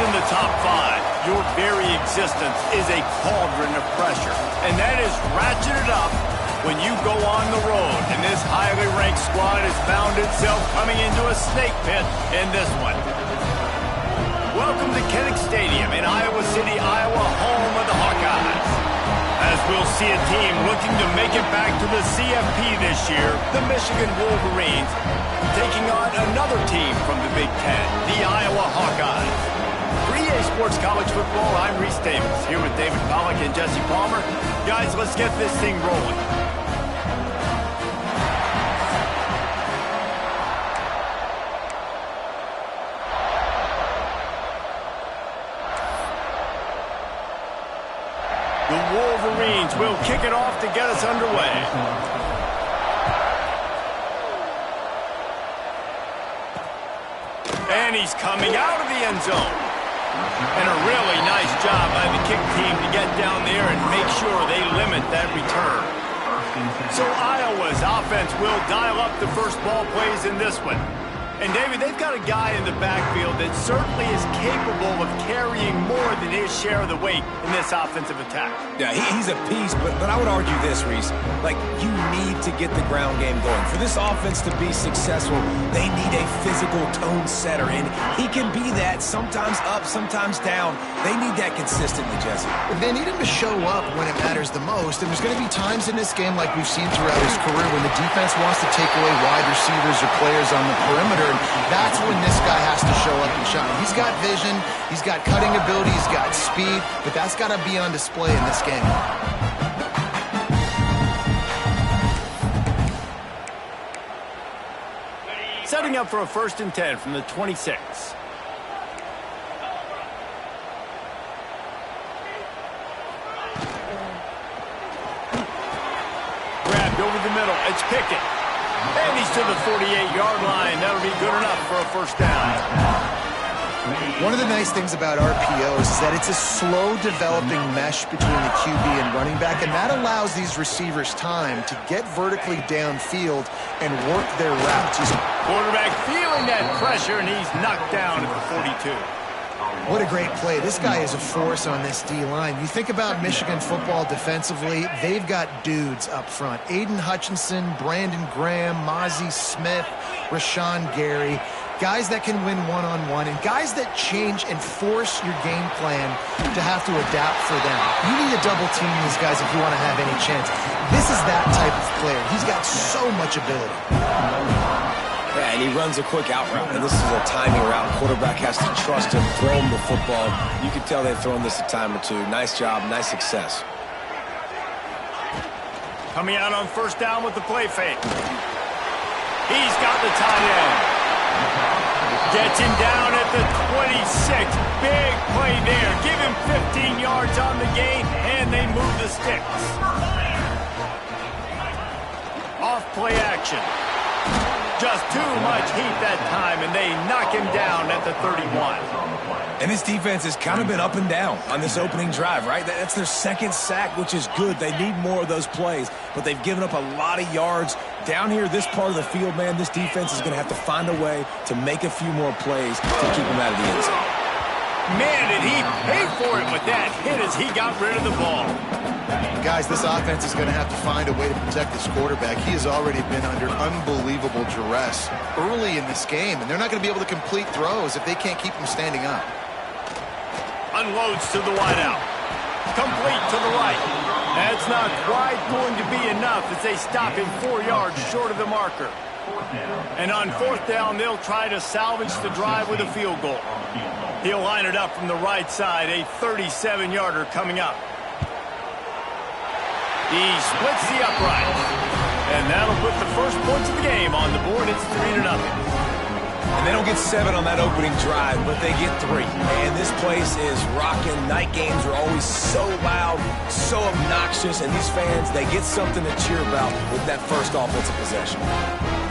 in the top 5, your very existence is a cauldron of pressure. And that is ratcheted up when you go on the road. And this highly ranked squad has found itself coming into a snake pit in this one. Welcome to Kinnick Stadium in Iowa City, Iowa, home of the Hawkeyes. As we'll see a team looking to make it back to the CFP this year, the Michigan Wolverines, taking on another team from the Big Ten, the Iowa Hawkeyes. For EA Sports College Football, I'm Reese Davis, here with David Pollack and Jesse Palmer. Guys, let's get this thing rolling. The Wolverines will kick it off to get us underway. And he's coming out of the end zone. And a really nice job by the kick team to get down there and make sure they limit that return. So Iowa's offense will dial up the first ball plays in this one. And, David, they've got a guy in the backfield that certainly is capable of carrying more than his share of the weight in this offensive attack. Yeah, he's a piece, but I would argue this, Reese. Like, you need to get the ground game going. For this offense to be successful, they need a physical tone setter, and he can be that, sometimes up, sometimes down. They need that consistently, Jesse. They need him to show up when it matters the most, and there's going to be times in this game, like we've seen throughout his career, when the defense wants to take away wide receivers or players on the perimeter. That's when this guy has to show up and shine. He's got vision, he's got cutting ability, he's got speed, but that's got to be on display in this game. Setting up for a 1st and 10 from the 26. Grabbed over the middle. It's Pickett. And he's to the 48-yard line. That'll be good enough for a 1st down. One of the nice things about RPOs is that it's a slow-developing mesh between the QB and running back, and that allows these receivers time to get vertically downfield and work their routes. Quarterback feeling that pressure, and he's knocked down at the 42. What a great play. This guy is a force on this D-line. You think about Michigan football defensively, they've got dudes up front. Aiden Hutchinson, Brandon Graham, Mozzie Smith, Rashawn Gary. Guys that can win one-on-one and guys that change and force your game plan to have to adapt for them. You need to double team these guys if you want to have any chance. This is that type of player. He's got so much ability. Yeah, and he runs a quick out route, and this is a timing route. Quarterback has to trust him, throw him the football. You can tell they've thrown this a time or two. Nice job, nice success. Coming out on 1st down with the play fake. He's got the tight end. Gets him down at the 26. Big play there. Give him 15 yards on the gain, and they move the sticks. Off play action. Just too much heat that time, and they knock him down at the 31. And this defense has kind of been up and down on this opening drive, right? That's their 2nd sack, which is good. They need more of those plays, but they've given up a lot of yards. Down here, this part of the field, man, this defense is going to have to find a way to make a few more plays to keep them out of the end zone. Man, did he pay for it with that hit as he got rid of the ball. Guys, this offense is going to have to find a way to protect this quarterback. He has already been under unbelievable duress early in this game, and they're not going to be able to complete throws if they can't keep him standing up. Unloads to the wideout. Complete to the right. That's not quite going to be enough as they stop him 4 yards short of the marker. And on 4th down, they'll try to salvage the drive with a field goal. He'll line it up from the right side, a 37-yarder coming up. He splits the upright. And that'll put the first points of the game on the board. It's 3-0. And they don't get 7 on that opening drive, but they get 3. And this place is rocking. Night games are always so loud, so obnoxious, and these fans, they get something to cheer about with that first offensive possession.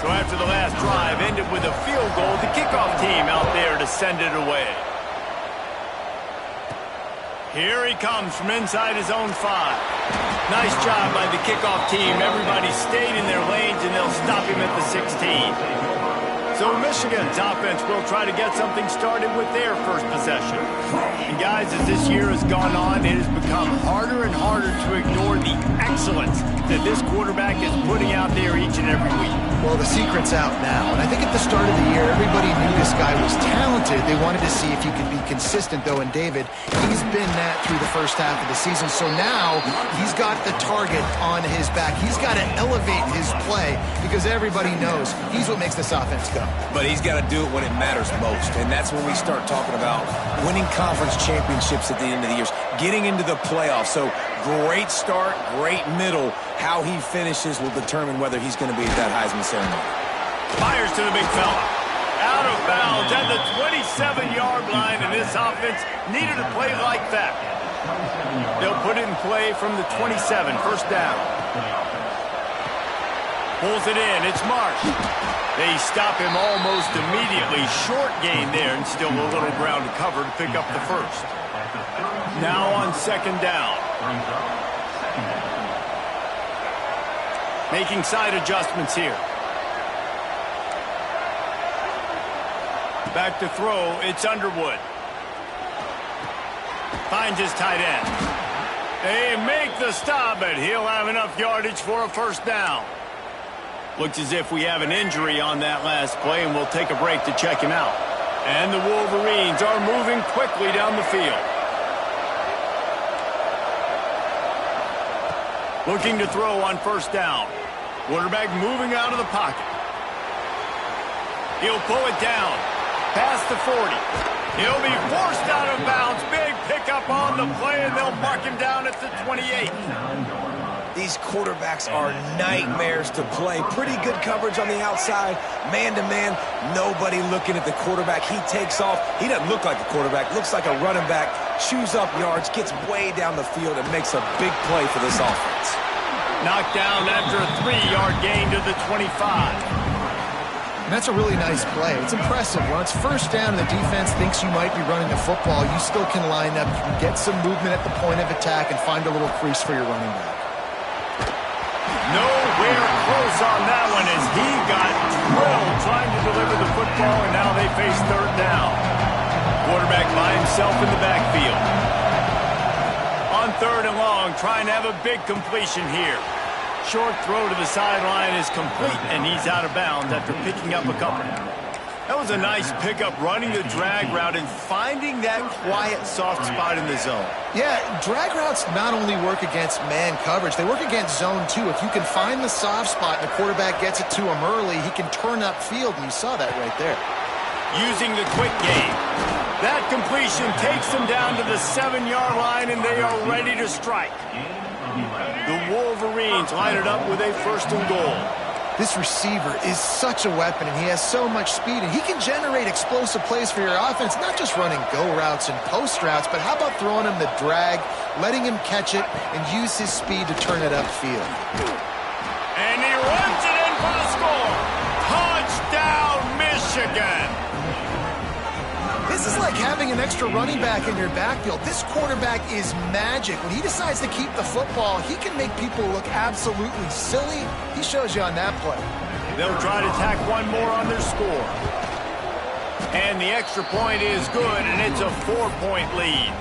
So after the last drive ended with a field goal, the kickoff team out there to send it away. Here he comes from inside his own 5. Nice job by the kickoff team. Everybody stayed in their lanes, and they'll stop him at the 16. So So Michigan's offense will try to get something started with their first possession. And guys, as this year has gone on, it has become harder and harder to ignore the excellence that this quarterback is putting out there each and every week. Well, the secret's out now, and I think at the start of the year, everybody knew this guy was talented. They wanted to see if he could be consistent, though, and David, he's been that through the first half of the season. So now he's got the target on his back. He's got to elevate his play because everybody knows he's what makes this offense go. But he's got to do it when it matters most, and that's when we start talking about winning conference championships at the end of the year, getting into the playoffs. So great start, great middle. How he finishes will determine whether he's going to be at that Heisman ceremony. Fires to the big fella. Out of bounds at the 27-yard line, and this offense needed a play like that. They'll put it in play from the 27, first down. Pulls it in, it's Marsh. They stop him almost immediately. Short gain there, and still a little ground to cover to pick up the first. Now on second down. Making side adjustments here. Back to throw, it's Underwood. Finds his tight end. They make the stop, but he'll have enough yardage for a first down. Looks as if we have an injury on that last play, and we'll take a break to check him out. And the Wolverines are moving quickly down the field. Looking to throw on first down. Quarterback moving out of the pocket. He'll pull it down. Past the 40. He'll be forced out of bounds. Big pickup on the play, and they'll mark him down at the 28. These quarterbacks are nightmares to play. Pretty good coverage on the outside. Man-to-man, nobody looking at the quarterback. He takes off. He doesn't look like a quarterback. Looks like a running back. Chews up yards, gets way down the field, and makes a big play for this offense. Knocked down after a 3-yard gain to the 25. And that's a really nice play. It's impressive. When it's first down and the defense thinks you might be running the football, you still can line up. You can get some movement at the point of attack and find a little crease for your running back. Nowhere close on that one as he got drilled trying to deliver the football, and now they face third down. Quarterback by himself in the backfield. On third and long, trying to have a big completion here. Short throw to the sideline is complete, and he's out of bounds after picking up a couple. That was a nice pickup, running the drag route and finding that quiet, soft spot in the zone. Yeah, drag routes not only work against man coverage, they work against zone too. If you can find the soft spot and the quarterback gets it to him early, he can turn upfield, and you saw that right there. Using the quick game. That completion takes them down to the 7-yard line, and they are ready to strike. The Wolverines line it up with a first and goal. This receiver is such a weapon, and he has so much speed, and he can generate explosive plays for your offense, not just running go routes and post routes, but how about throwing him the drag, letting him catch it, and use his speed to turn it upfield. And he runs it in for the score. Touchdown, Michigan. This is like having an extra running back in your backfield. This quarterback is magic. When he decides to keep the football, he can make people look absolutely silly. He shows you on that play. They'll try to tack one more on their score. And the extra point is good, and it's a 4-point lead.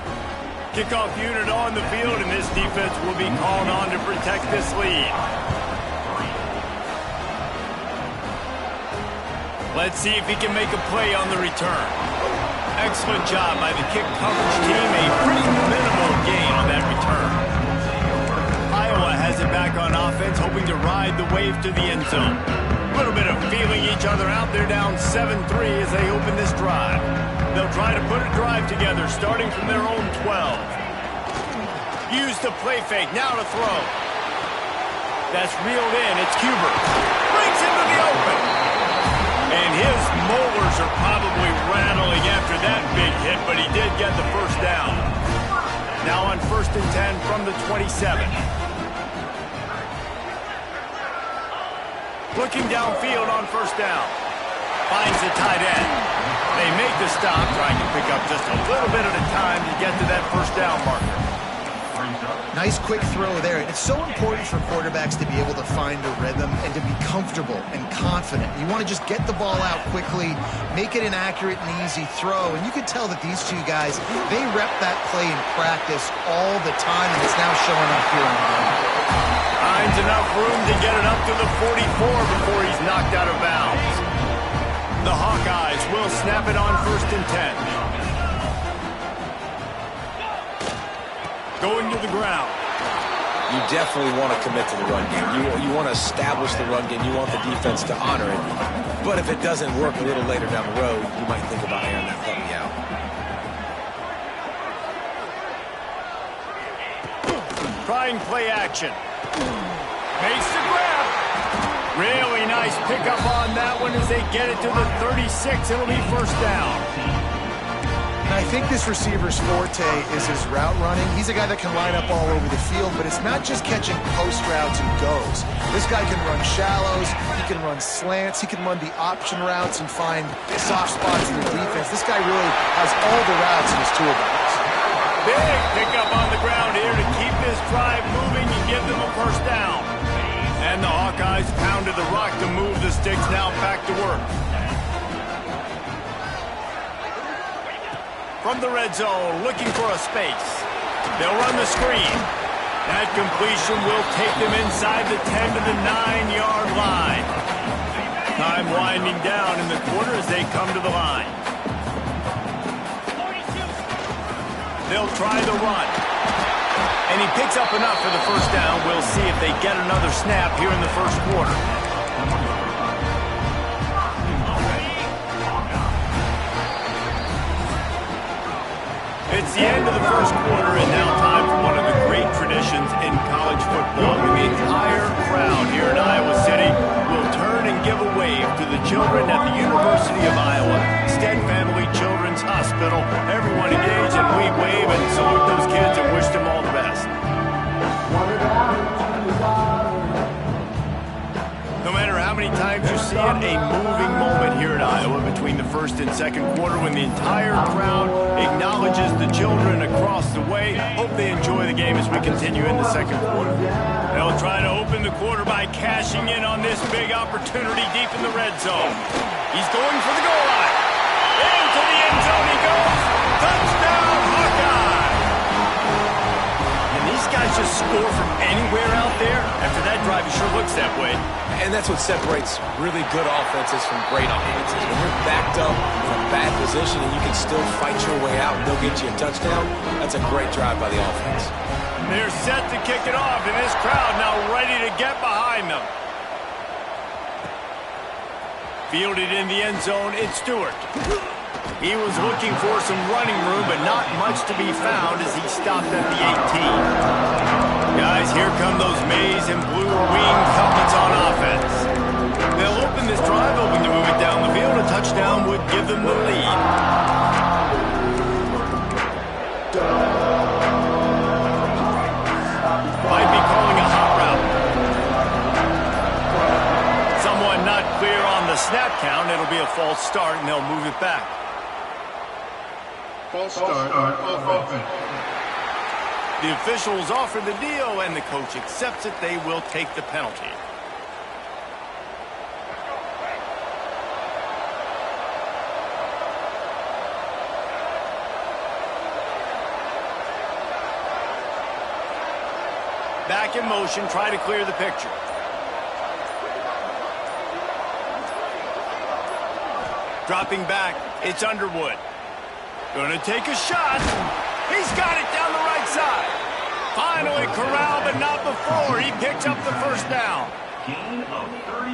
Kickoff unit on the field, and this defense will be called on to protect this lead. Let's see if he can make a play on the return. Excellent job by the kick coverage team. A pretty minimal gain on that return. Iowa has it back on offense, hoping to ride the wave to the end zone. A little bit of feeling each other out. They're down 7-3 as they open this drive. They'll try to put a drive together, starting from their own 12. Use the play fake. Now to throw. That's reeled in. It's Cuber. Brings into the open. And his molars are probably rattling after that big hit, but he did get the first down. Now on 1st and 10 from the 27. Looking downfield on first down. Finds the tight end. They make the stop, trying to pick up just a little bit at a time to get to that first down marker. Nice quick throw there. And it's so important for quarterbacks to be able to find a rhythm and to be comfortable and confident. You want to just get the ball out quickly, make it an accurate and easy throw. And you can tell that these two guys, they rep that play in practice all the time, and it's now showing up here on the game. Finds enough room to get it up to the 44 before he's knocked out of bounds. The Hawkeyes will snap it on 1st and 10. Going to the ground. You definitely want to commit to the run game. You want to establish the run game. You want the defense to honor it. But if it doesn't work a little later down the road, you might think about airing that puppy out. Trying play action. Makes the grab. Really nice pickup on that one as they get it to the 36. It'll be 1st down. And I think this receiver's forte is his route running. He's a guy that can line up all over the field, but it's not just catching post routes and goes. This guy can run shallows, he can run slants, he can run the option routes and find soft spots in the defense. This guy really has all the routes in his toolbox. Big pickup on the ground here to keep this drive moving and give them a 1st down. And the Hawkeyes pounded the rock to move the sticks now back to work. From the red zone, looking for a space. They'll run the screen. That completion will take them inside the 10 to the 9-yard line. Time winding down in the quarter as they come to the line. They'll try the run. And he picks up enough for the 1st down. We'll see if they get another snap here in the 1st quarter. It's the end of the 1st quarter, and now time for one of the great traditions in college football. The entire crowd here in Iowa City will turn and give a wave to the children at the University of Iowa, Stead Family Children's Hospital. Everyone engage, and we wave and salute those kids and wish them all the best. No matter how many times you see it, a moving moment here at Iowa between the 1st and 2nd quarter when the entire crowd acknowledges the children across the way. Hope they enjoy the game as we continue in the 2nd quarter. They'll try to open the quarter by cashing in on this big opportunity deep in the red zone. He's going for the goal line. Into the end zone he goes. Touchdown, Hawkeye! And these guys just score from anywhere out there. After that drive, it sure looks that way. And that's what separates really good offenses from great offenses. When you're backed up in a bad position and you can still fight your way out and they'll get you a touchdown, that's a great drive by the offense. They're set to kick it off, and this crowd now ready to get behind them. Fielded in the end zone, it's Stewart. He was looking for some running room, but not much to be found as he stopped at the 18. Guys, here come those maize and blue winged helmets on offense. They'll open this drive, hoping to move it down the field. A touchdown would give them the lead. Might be calling a hot route. Someone not clear on the snap count. It'll be a false start, and they'll move it back. False start off offense. The officials offer the deal, and the coach accepts it. They will take the penalty. Back in motion, try to clear the picture. Dropping back, it's Underwood. Gonna take a shot. He's got it down the right side. Finally corralled, but not before. He picks up the 1st down.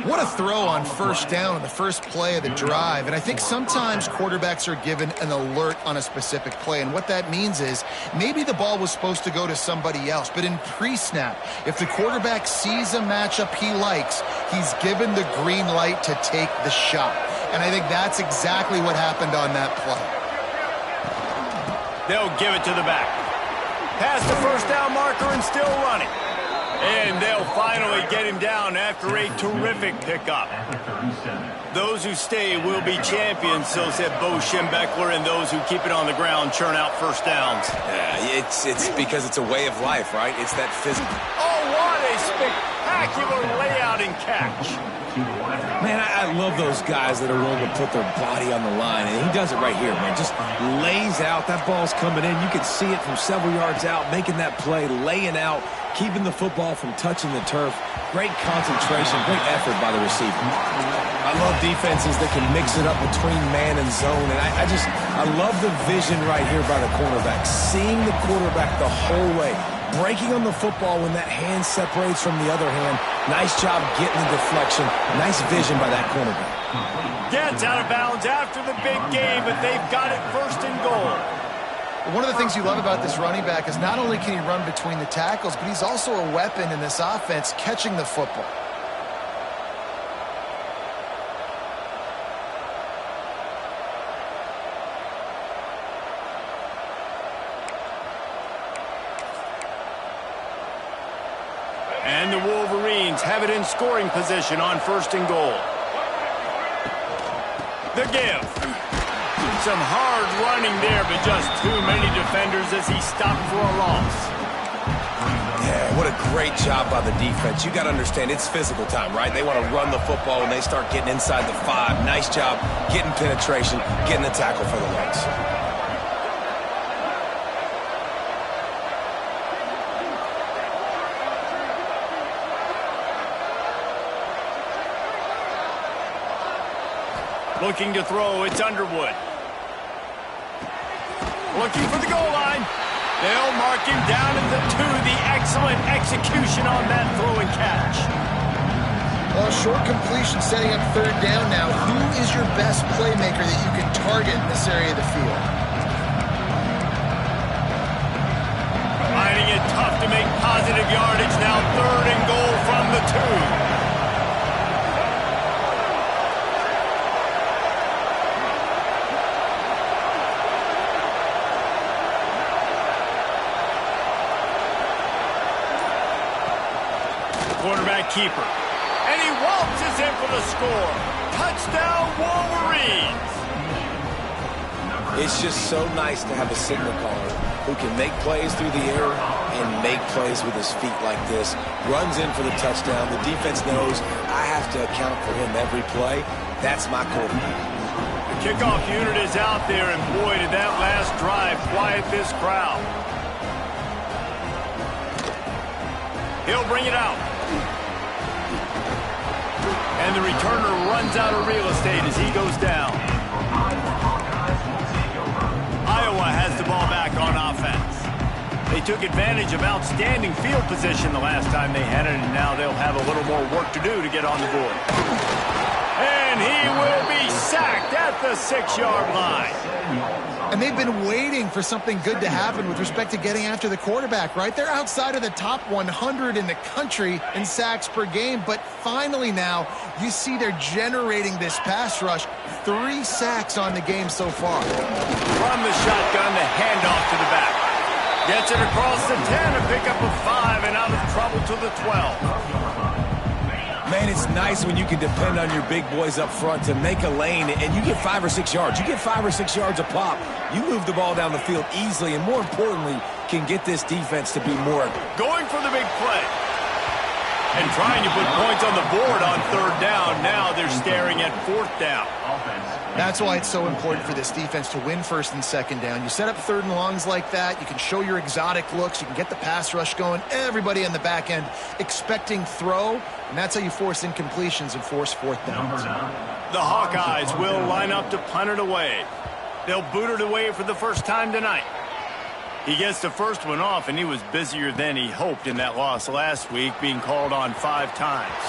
What a throw on 1st down on the first play of the drive. And I think sometimes quarterbacks are given an alert on a specific play. And what that means is maybe the ball was supposed to go to somebody else. But in pre-snap, if the quarterback sees a matchup he likes, he's given the green light to take the shot. And I think that's exactly what happened on that play. They'll give it to the back. Past the 1st down marker and still running. And they'll finally get him down after a terrific pickup. Those who stay will be champions, so said Bo Schembechler, and those who keep it on the ground churn out first downs. Yeah, it's because it's a way of life, right? It's that physical. Oh, what a spectacular layout and catch. Man, I love those guys that are willing to put their body on the line, and he does it right here, man. Just lays out. That ball's coming in. You can see it from several yards out, making that play, laying out, keeping the football from touching the turf. Great concentration, great effort by the receiver. I love defenses that can mix it up between man and zone, and I love the vision right here by the cornerback, seeing the quarterback the whole way, breaking on the football when that hand separates from the other hand. Nice job getting the deflection. Nice vision by that cornerback. Gets out of bounds after the big game, but they've got it first and goal. One of the things you love about this running back is not only can he run between the tackles, but he's also a weapon in this offense catching the football. And the Wolverines have it in scoring position on first and goal. The give. Some hard running there, but just too many defenders as he stopped for a loss. Yeah, what a great job by the defense. You got to understand, it's physical time, right? They want to run the football when they start getting inside the 5. Nice job getting penetration, getting the tackle for the loss. Looking to throw, it's Underwood. Looking for the goal line. They'll mark him down at the 2. The excellent execution on that throw and catch. Well, short completion setting up third down now. Who is your best playmaker that you can target in this area of the field? Finding it tough to make positive yardage now. Third and goal from the 2. Quarterback keeper. And he waltzes in for the score. Touchdown, Wolverines! It's just so nice to have a signal caller who can make plays through the air and make plays with his feet like this. Runs in for the touchdown. The defense knows I have to account for him every play. That's my quarterback. The kickoff unit is out there, and boy, did that last drive quiet this crowd. He'll bring it out. And the returner runs out of real estate as he goes down. Iowa has the ball back on offense. They took advantage of outstanding field position the last time they had it, and now they'll have a little more work to do to get on the board. And he will be sacked at the 6-yard line. And they've been waiting for something good to happen with respect to getting after the quarterback, right? They're outside of the top 100 in the country in sacks per game, but finally now you see they're generating this pass rush. 3 sacks on the game so far. From the shotgun, the handoff to the back. Gets it across the 10, a pickup of 5, and out of trouble to the 12. Man, it's nice when you can depend on your big boys up front to make a lane, and you get 5 or 6 yards. You get 5 or 6 yards a pop. You move the ball down the field easily, and more importantly, can get this defense to be more. Going for the big play. And trying to put points on the board on third down. Now they're staring at fourth down. That's why it's so important for this defense to win first and second down. You set up third and longs like that. You can show your exotic looks. You can get the pass rush going. Everybody on the back end expecting throw. And that's how you force incompletions and force fourth downs. The Hawkeyes will line up to punt it away. They'll boot it away for the first time tonight. He gets the first one off, and he was busier than he hoped in that loss last week, being called on 5 times.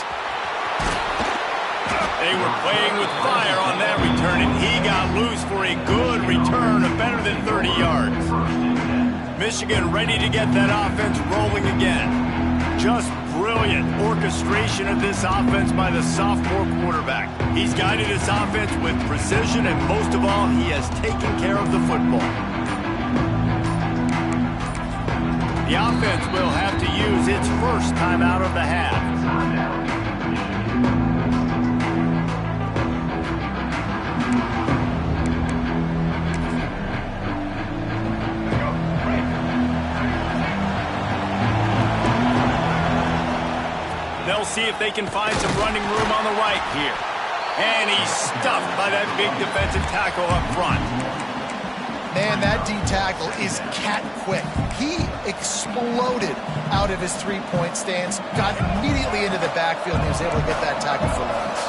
They were playing with fire on that return, and he got loose for a good return of better than 30 yards. Michigan ready to get that offense rolling again. Just brilliant orchestration of this offense by the sophomore quarterback. He's guided this offense with precision, and most of all, he has taken care of the football. The offense will have to use its first timeout of the half. They'll see if they can find some running room on the right here. And he's stuffed by that big defensive tackle up front. Man, that D-tackle is cat quick. He exploded out of his three-point stance, got immediately into the backfield, and he was able to get that tackle for loss.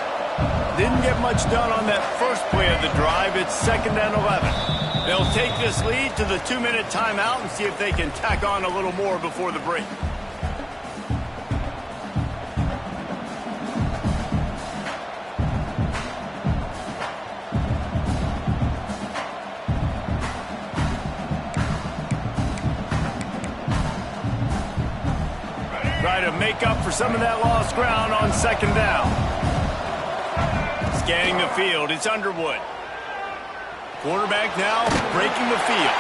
Didn't get much done on that first play of the drive. It's 2nd and 11. They'll take this lead to the 2-minute timeout and see if they can tack on a little more before the break. Try to make up for some of that lost ground on 2nd down. Scanning the field, it's Underwood. Quarterback now breaking the field.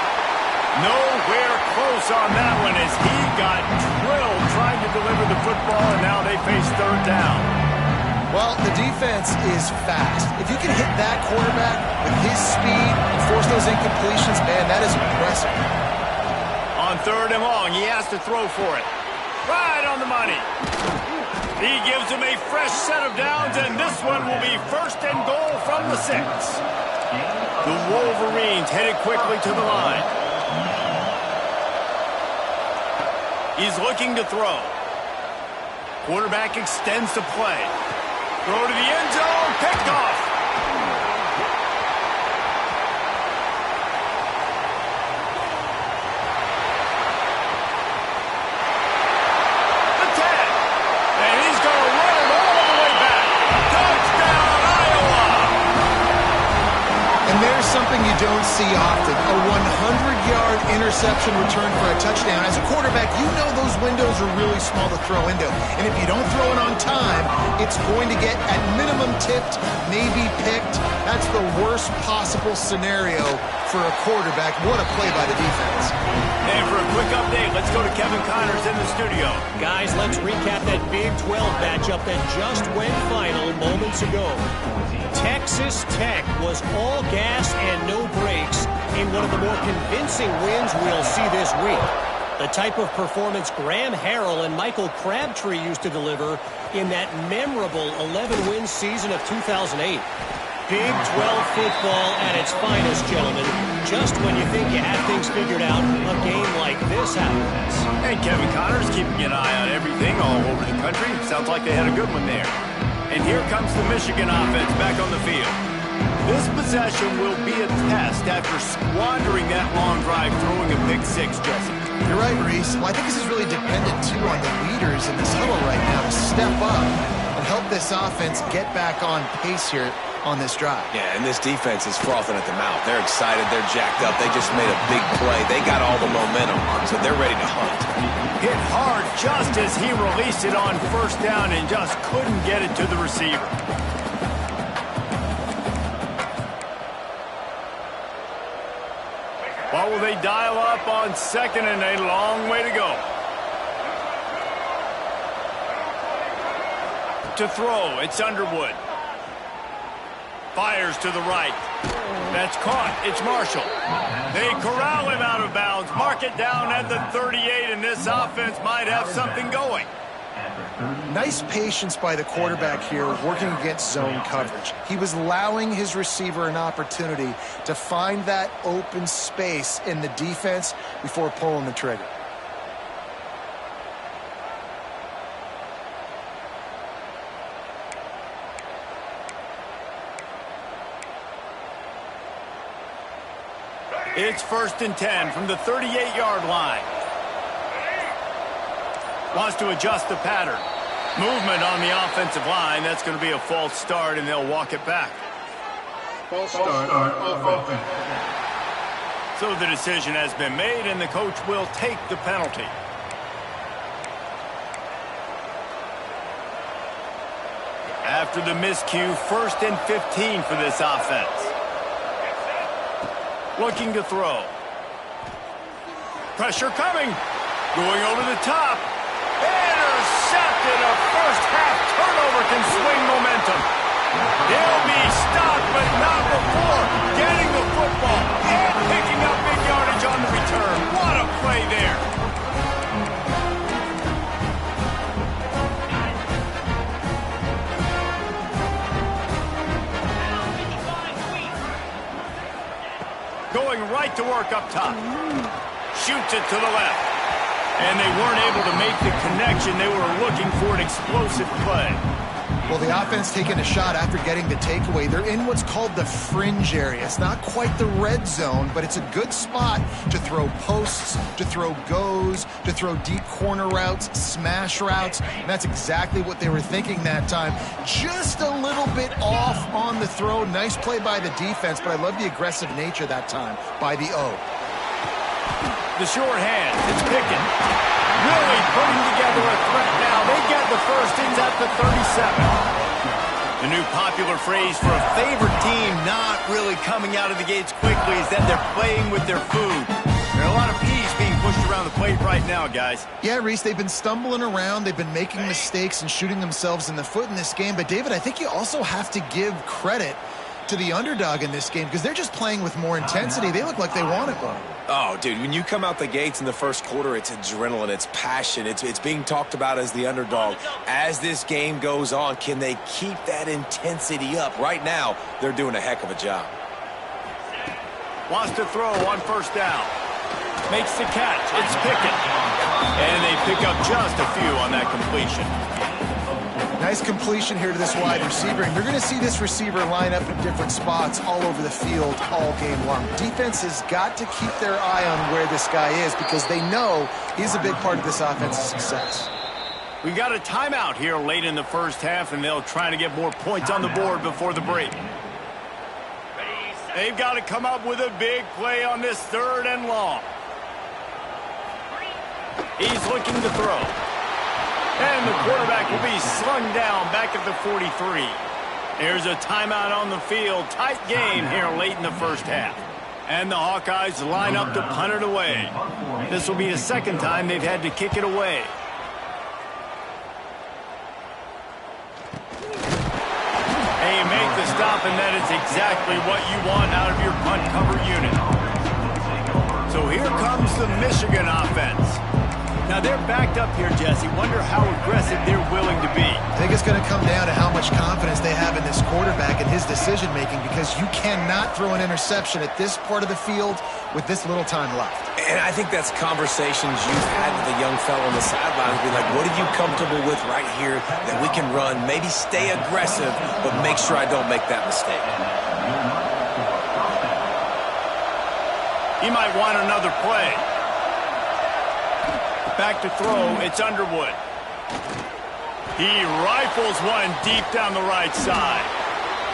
Nowhere close on that one as he got drilled trying to deliver the football, and now they face 3rd down. Well, the defense is fast. If you can hit that quarterback with his speed and force those incompletions, man, that is impressive. On 3rd and long, he has to throw for it. Right on the money. He gives him a fresh set of downs, and this one will be 1st and goal from the 6. The Wolverines headed quickly to the line. He's looking to throw. Quarterback extends the play. Throw to the end zone, picked off. Something you don't see often, a 100-yard interception return for a touchdown. As a quarterback, you know those windows are really small to throw into. And if you don't throw it on time, it's going to get at minimum tipped, maybe picked. That's the worst possible scenario for a quarterback. What a play by the defense. And for a quick update, let's go to Kevin Connors in the studio. Guys, let's recap that Big 12 matchup that just went final moments ago. Texas Tech was all gas and no brakes in one of the more convincing wins we'll see this week. The type of performance Graham Harrell and Michael Crabtree used to deliver in that memorable 11-win season of 2008. Big 12 football at its finest, gentlemen. Just when you think you have things figured out, a game like this happens. And Kevin Connors keeping an eye on everything all over the country. Sounds like they had a good one there. And here comes the Michigan offense back on the field. This possession will be a test after squandering that long drive throwing a pick 6, Jesse. You're right, Reese. Well, I think this is really dependent, too, on the leaders in this huddle right now to step up and help this offense get back on pace here on this drive. Yeah, and this defense is frothing at the mouth. They're excited. They're jacked up. They just made a big play. They got all the momentum, so they're ready to hunt. Hit hard just as he released it on 1st down and just couldn't get it to the receiver. What will they dial up on 2nd and a long way to go? To throw, it's Underwood. Fires to the right. That's caught. It's Marshall. They corral him out of bounds. Mark it down at the 38, and this offense might have something going. Nice patience by the quarterback here working against zone coverage. He was allowing his receiver an opportunity to find that open space in the defense before pulling the trigger. It's 1st and 10 from the 38-yard line. Wants to adjust the pattern. Movement on the offensive line. That's going to be a false start, and they'll walk it back. False start off offense. So the decision has been made, and the coach will take the penalty. After the miscue, 1st and 15 for this offense. Looking to throw. Pressure coming. Going over the top. Intercepted. A first-half turnover can swing momentum. They'll be stopped, but not before getting the football and picking up big yardage on the return. What a play there. Going right to work up top. Shoots it to the left. And they weren't able to make the connection. They were looking for an explosive play. Well, the offense taking a shot after getting the takeaway. They're in what's called the fringe area. It's not quite the red zone, but it's a good spot to throw posts, to throw goes, to throw deep corner routes, smash routes. And that's exactly what they were thinking that time. Just a little bit off on the throw. Nice play by the defense, but I love the aggressive nature that time by the O. The short hand. It's Pickett. Really putting together a threat now. They get the first. It's at the 37. The new popular phrase for a favorite team not really coming out of the gates quickly is that they're playing with their food. There are a lot of peas being pushed around the plate right now, guys. Yeah, Reese, they've been stumbling around. They've been making mistakes and shooting themselves in the foot in this game. But, David, I think you also have to give credit to the underdog in this game because they're just playing with more intensity. They look like they wanted one. Oh, dude, when you come out the gates in the first quarter, it's adrenaline, it's passion, it's being talked about as the underdog. As this game goes on, can they keep that intensity up? Right now, they're doing a heck of a job. Wants to throw on first down. Makes the catch. It's Pickett. And they pick up just a few on that completion. Nice completion here to this wide receiver, and you're going to see this receiver line up in different spots all over the field all game long. Defense has got to keep their eye on where this guy is because they know he's a big part of this offense's success. We got a timeout here late in the first half, and they'll try to get more points on the board before the break. They've got to come up with a big play on this 3rd and long. He's looking to throw. And the quarterback will be slung down back at the 43. There's a timeout on the field. Tight game here late in the first half. And the Hawkeyes line up to punt it away. This will be the second time they've had to kick it away. And you make the stop, and that is exactly what you want out of your punt cover unit. So here comes the Michigan offense. Now, they're backed up here, Jesse. Wonder how aggressive they're willing to be. I think it's going to come down to how much confidence they have in this quarterback and his decision-making because you cannot throw an interception at this part of the field with this little time left. And I think that's conversations you've had with a young fellow on the sidelines. Be like, what are you comfortable with right here that we can run? Maybe stay aggressive, but make sure I don't make that mistake. He might want another play. Back to throw, it's Underwood. He rifles one deep down the right side.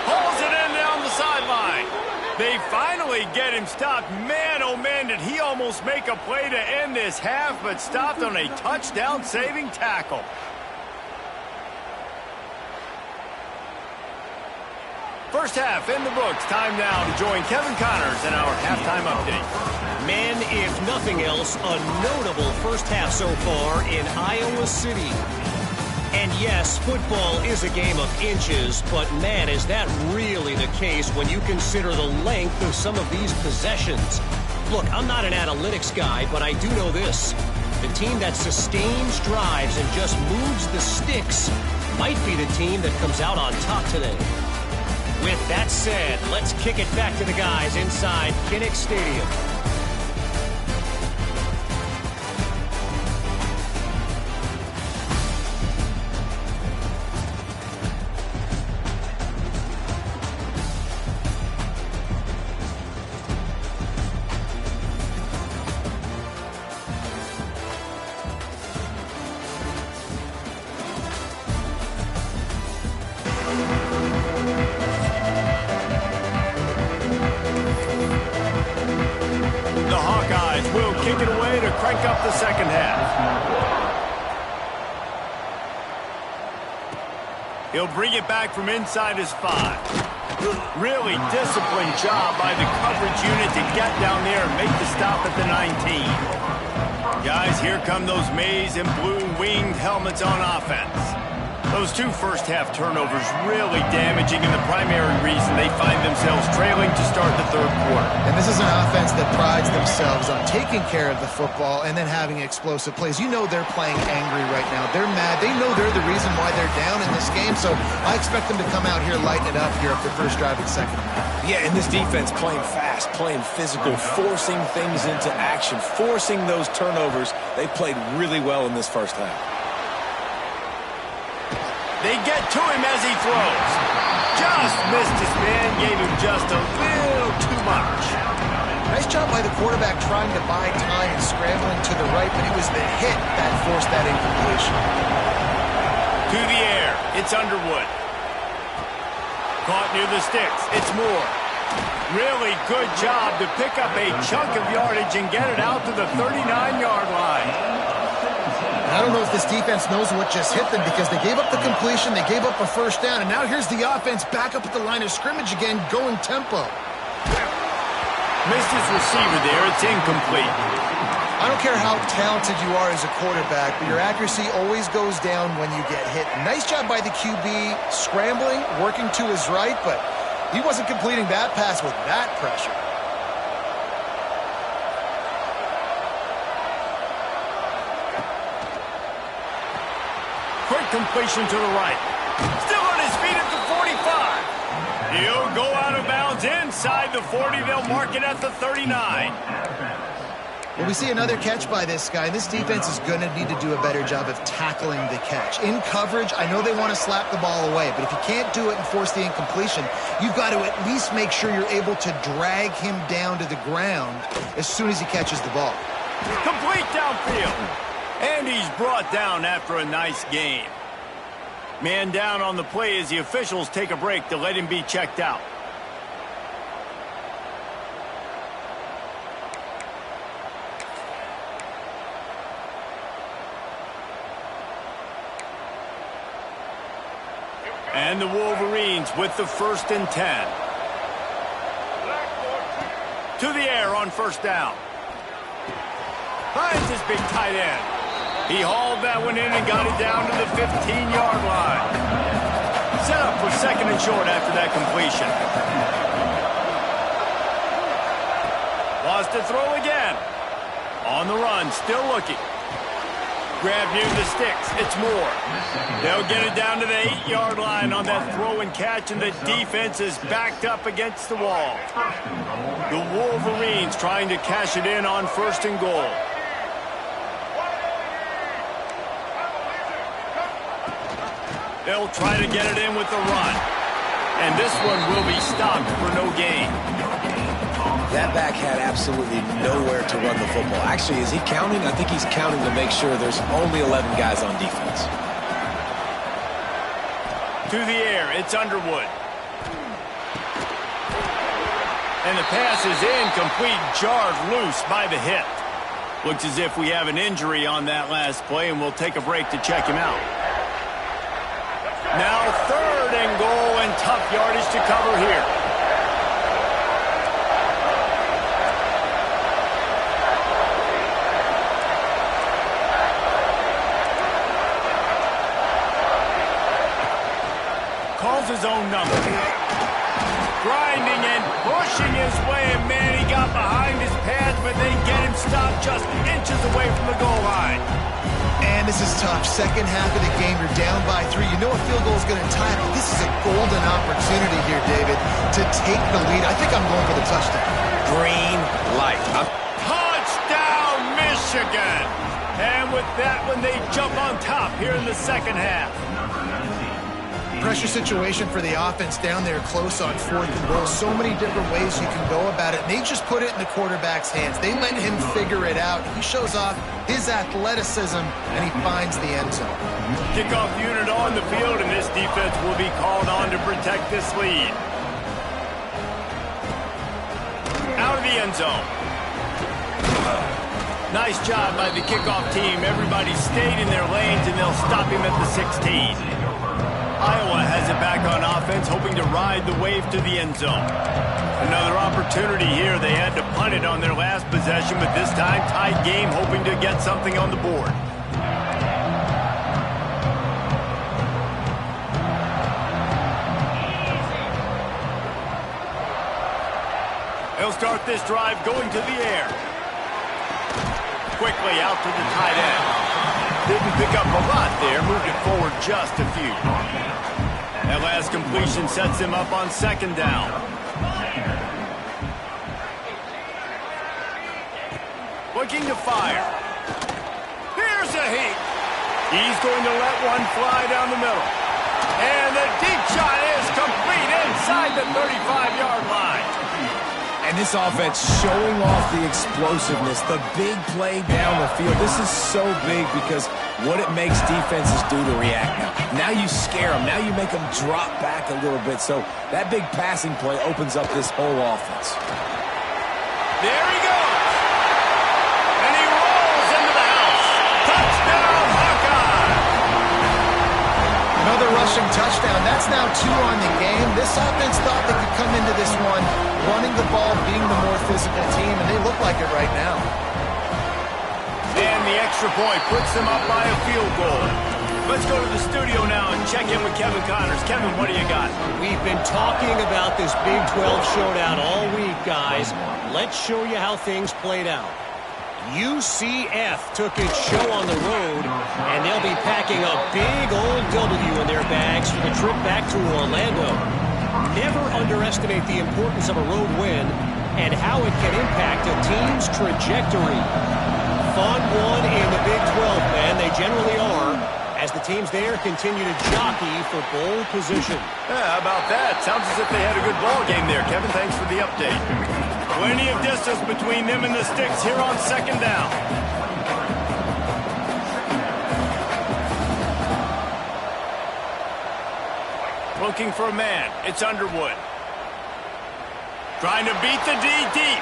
Pulls it in down the sideline. They finally get him stopped. Man, oh man, did he almost make a play to end this half, but stopped on a touchdown-saving tackle. First half in the books. Time now to join Kevin Connors in our halftime update. Man, if nothing else, a notable first half so far in Iowa City. And yes, football is a game of inches, but man, is that really the case when you consider the length of some of these possessions. Look, I'm not an analytics guy, but I do know this. The team that sustains drives and just moves the sticks might be the team that comes out on top today. With that said, let's kick it back to the guys inside Kinnick Stadium. Crank up the second half. He'll bring it back from inside his 5. Really disciplined job by the coverage unit to get down there and make the stop at the 19. Guys, here come those maize and blue winged helmets on offense. Those two first-half turnovers really damaging and the primary reason they find themselves trailing to start the third quarter. And this is an offense that prides themselves on taking care of the football and then having explosive plays. You know they're playing angry right now. They're mad. They know they're the reason why they're down in this game, so I expect them to come out here, lighten it up here up the first drive and second half. Yeah, and this defense playing fast, playing physical, forcing things into action, forcing those turnovers. They played really well in this first half. They get to him as he throws. Just missed his man, gave him just a little too much. Nice job by the quarterback trying to buy time and scrambling to the right, but it was the hit that forced that incompletion. To the air, it's Underwood. Caught near the sticks, it's Moore. Really good job to pick up a chunk of yardage and get it out to the 39-yard line. I don't know if this defense knows what just hit them because they gave up the completion, they gave up a first down, and now here's the offense back up at the line of scrimmage again, going tempo. Missed his receiver there, it's incomplete. I don't care how talented you are as a quarterback, but your accuracy always goes down when you get hit. Nice job by the QB scrambling, working to his right, but he wasn't completing that pass with that pressure. Quick completion to the right. Still on his feet at the 45. He'll go out of bounds inside the 40. They'll mark it at the 39. Well, we see another catch by this guy. This defense is going to need to do a better job of tackling the catch. In coverage, I know they want to slap the ball away, but if you can't do it and force the incompletion, you've got to at least make sure you're able to drag him down to the ground as soon as he catches the ball. Complete downfield. And he's brought down after a nice game. Man down on the play as the officials take a break to let him be checked out. And the Wolverines with the 1st and 10. To the air on first down. Finds his big tight end. He hauled that one in and got it down to the 15-yard line. Set up for 2nd and short after that completion. Lost to throw again. On the run, still looking. Grab near the sticks. It's Moore. They'll get it down to the 8-yard line on that throw and catch, and the defense is backed up against the wall. The Wolverines trying to cash it in on 1st and goal. They'll try to get it in with the run. And this one will be stopped for no gain. That back had absolutely nowhere to run the football. Actually, is he counting? I think he's counting to make sure there's only 11 guys on defense. To the air, it's Underwood. And the pass is incomplete, jarred loose by the hit. Looks as if we have an injury on that last play, and we'll take a break to check him out. Now 3rd and goal and tough yardage to cover here. Calls his own number. Grinding and pushing his way, and man, he got behind his pads, but they get him stopped just inches away from the goal line. And this is tough. Second half of the game, you're down by 3. You know a field goal is going to tie it, but this is a golden opportunity here, David, to take the lead. I think I'm going for the touchdown. Green light. Touchdown, Michigan! And with that one, they jump on top here in the second half. Pressure situation for the offense down there close on 4th and goal. So many different ways you can go about it. And they just put it in the quarterback's hands. They let him figure it out. He shows off his athleticism, and he finds the end zone. Kickoff unit on the field, and this defense will be called on to protect this lead. Out of the end zone. Nice job by the kickoff team. Everybody stayed in their lanes, and they'll stop him at the 16. Iowa has has it back on offense, hoping to ride the wave to the end zone. Another opportunity here. They had to punt it on their last possession, but this time tied game, hoping to get something on the board. They'll start this drive going to the air. Quickly out to the tight end. Didn't pick up a lot there, moved it forward just a few. That last completion sets him up on second down. Looking to fire. Here's a heat. He's going to let one fly down the middle. And the deep shot is complete inside the 35-yard line. And this offense showing off the explosiveness, the big play down the field. This is so big because what it makes defenses do to react now. Now you scare them. Now you make them drop back a little bit. So that big passing play opens up this whole offense. There he goes. And he rolls into the house. Touchdown, Hawkeye. Another rushing touchdown. That's now 2 on the game. This offense thought they could come into this one running the ball, being the more physical team, and they look like it right now. And the extra point puts them up by a field goal. Let's go to the studio now and check in with Kevin Connors. Kevin, what do you got? We've been talking about this Big 12 showdown all week, guys. Let's show you how things played out. UCF took its show on the road, and they'll be packing a big old W in their bags for the trip back to Orlando. Never underestimate the importance of a road win and how it can impact a team's trajectory. Fun one in the Big 12, man. They generally are, as the teams there continue to jockey for bowl position. Yeah, how about that? Sounds as if they had a good ball game there. Kevin, thanks for the update. Plenty of distance between them and the sticks here on second down. Looking for a man. It's Underwood. Trying to beat the D deep.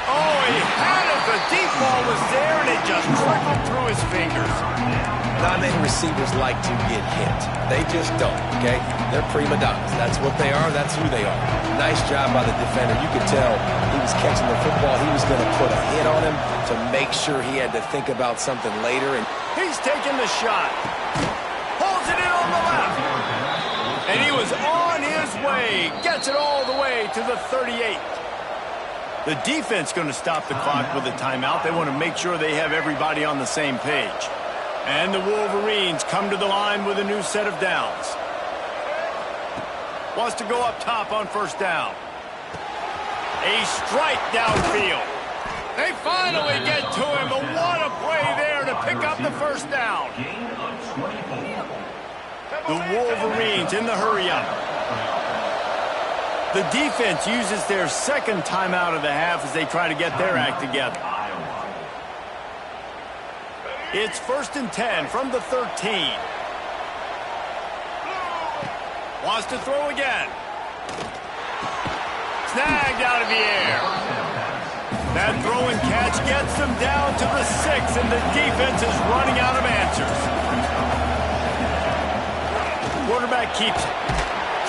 Oh, he had it. The deep ball was there, and it just trickled through his fingers. Not many receivers like to get hit. They just don't, okay? They're prima donnas. That's what they are. That's who they are. Nice job by the defender. You could tell he was catching the football. He was going to put a hit on him to make sure he had to think about something later. And he's taking the shot. Pulls it in on the left. And he was on his way. Gets it all the way to the 38. The defense going to stop the clock with a timeout. They want to make sure they have everybody on the same page. And the Wolverines come to the line with a new set of downs. Wants to go up top on first down. A strike downfield. They finally get to him, but what a play there to pick up the first down. The Wolverines in the hurry-up. The defense uses their second timeout of the half as they try to get their act together. It's 1st and 10 from the 13. Wants to throw again. Snagged out of the air. That throw and catch gets them down to the 6, and the defense is running out of answers. Quarterback keeps it.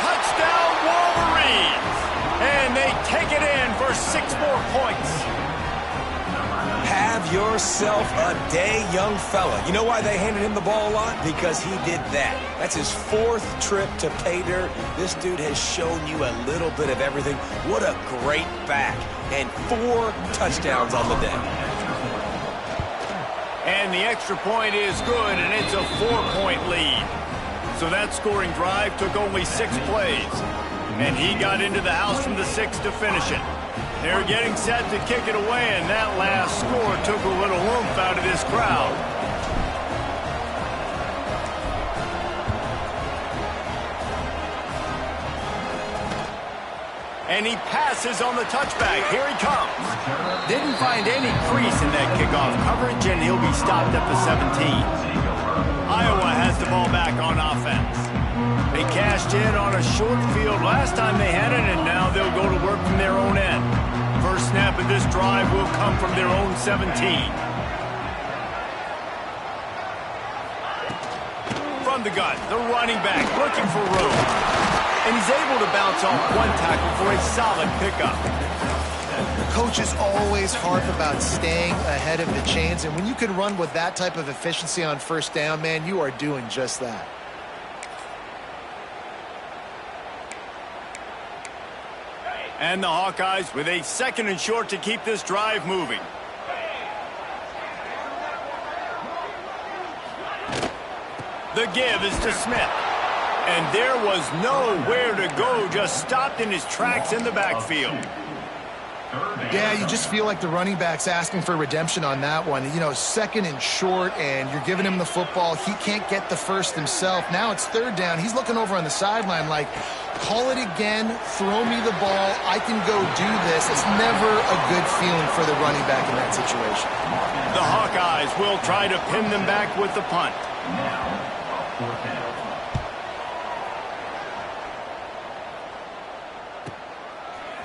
Touchdown, Wolverines! And they take it in for 6 more points. have yourself a day, young fella. You know why they handed him the ball a lot? Because he did that. That's his 4th trip to pay dirt. This dude has shown you a little bit of everything. What a great back. And 4 touchdowns on the day. And the extra point is good, and it's a 4-point lead. So that scoring drive took only 6 plays. And he got into the house from the 6 to finish it. They're getting set to kick it away, and that last score took a little oomph out of this crowd. And he passes on the touchback. Here he comes. Didn't find any crease in that kickoff coverage, and he'll be stopped at the 17. Iowa has the ball back on offense. They cashed in on a short field last time they had it, and now they'll go to work from their own end. First snap of this drive will come from their own 17. From from the gun, the running back looking for room. And he's able to bounce off one tackle for a solid pickup. Coaches always harp about staying ahead of the chains, and when you can run with that type of efficiency on first down, man, you are doing just that. And the Hawkeyes with a 2nd and short to keep this drive moving. The give is to Smith. And there was nowhere to go, just stopped in his tracks in the backfield. Yeah, you just feel like the running back's asking for redemption on that one. You know, 2nd and short, and you're giving him the football. He can't get the first himself. Now it's 3rd down. He's looking over on the sideline like, call it again, throw me the ball, I can go do this. It's never a good feeling for the running back in that situation. The Hawkeyes will try to pin them back with the punt.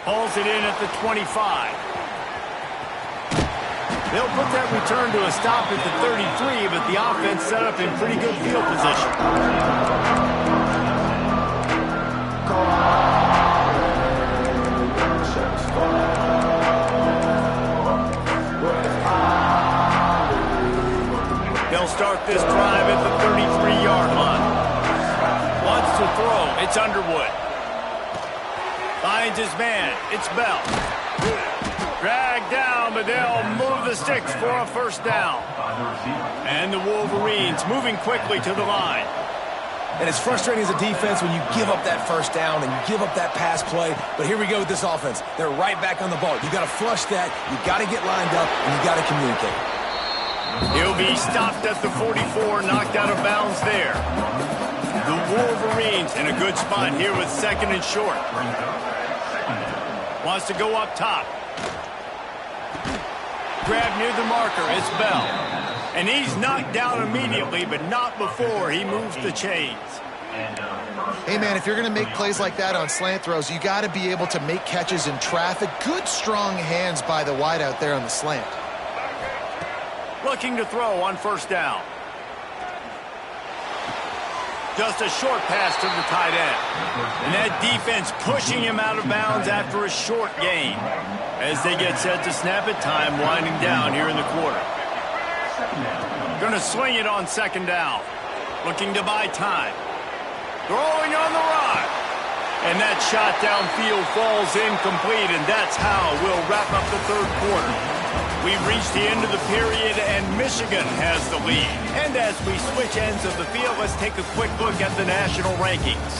Hauls it in at the 25. They'll put that return to a stop at the 33, but the offense set up in pretty good field position. They'll start this drive at the 33-yard line. Wants to throw. It's Underwood. Finds his man. It's Bell. Dragged down, but they'll move the sticks for a first down. And the Wolverines moving quickly to the line. And it's frustrating as a defense when you give up that first down and you give up that pass play. But here we go with this offense. They're right back on the ball. You got to flush that. You got to get lined up, and you got to communicate. He'll be stopped at the 44, knocked out of bounds there. The Wolverines in a good spot here with 2nd and short. Wants to go up top. Grab near the marker. It's Bell. And he's knocked down immediately, but not before he moves the chains. Hey, man, if you're going to make plays like that on slant throws, you got to be able to make catches in traffic. Good, strong hands by the wide out there on the slant. Looking to throw on first down. Just a short pass to the tight end. And that defense pushing him out of bounds after a short gain. As they get set to snap it, time winding down here in the quarter. Going to swing it on 2nd down. Looking to buy time. Throwing on the run. And that shot downfield falls incomplete, and that's how we'll wrap up the 3rd quarter. We've reached the end of the period, and Michigan has the lead. And as we switch ends of the field, let's take a quick look at the national rankings.